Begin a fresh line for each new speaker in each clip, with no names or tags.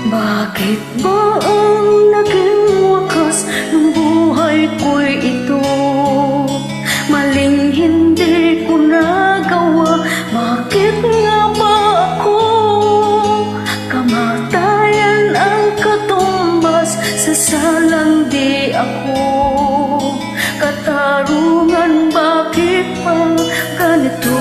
Bakit ba ang naging wakas ng buhay ko'y ito? Maling hindi ko nagawa, bakit nga ba ako? Kamatayan ang katumbas, sasalang di ako. Katarungan, bakit pa ganito?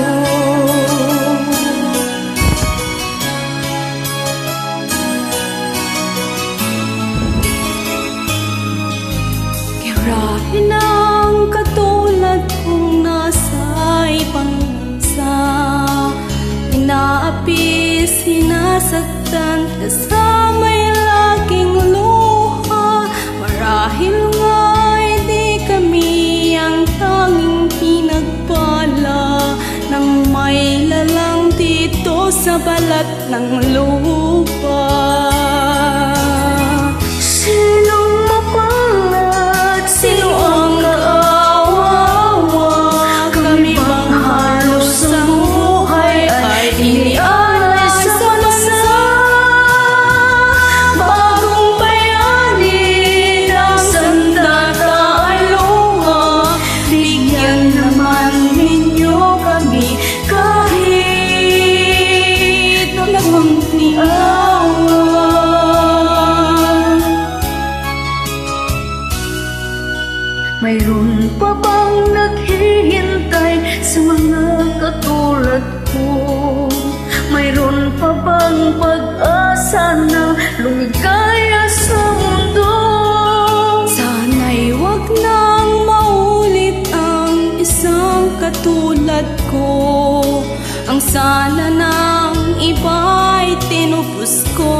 Kirahin ang katulad kong nasa ibang bansa, inaapi, sinasaktan, kasama'y laging luha. Marahil nga'y di kami ang tanging pinagpala ng may lalang dito sa balat ng lupa. Sino ang kaawawa? Kami bang halos sa buhay ay inialay sa bansa? Bagong bayani ng sandata ay luha, bigyan naman ninyo kami kahit na kunti awa.
Mayroon pa bang naghihintay sa mga katulad ko? Mayroon pa bang pag-asa na lumigaya sa mundo?
Sana'y wag nang maulit ang isang katulad ko. Ang sana ng iba'y tinupos ko.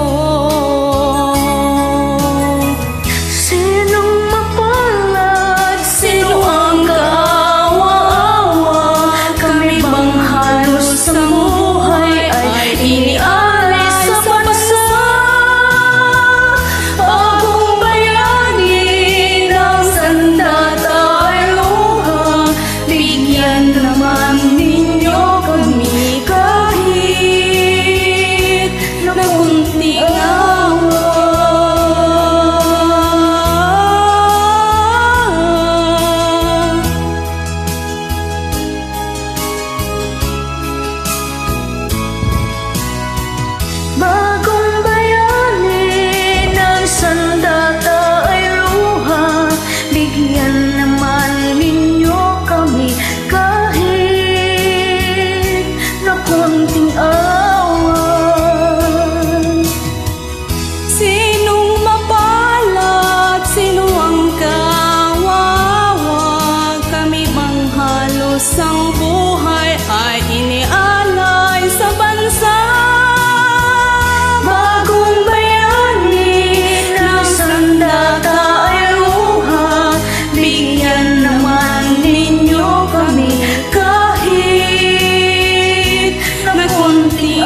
Ang buhay ay inialay sa bansa.
Bagong bayani ng sandata ay luha, bigyan naman ninyo kami kahit na kunti.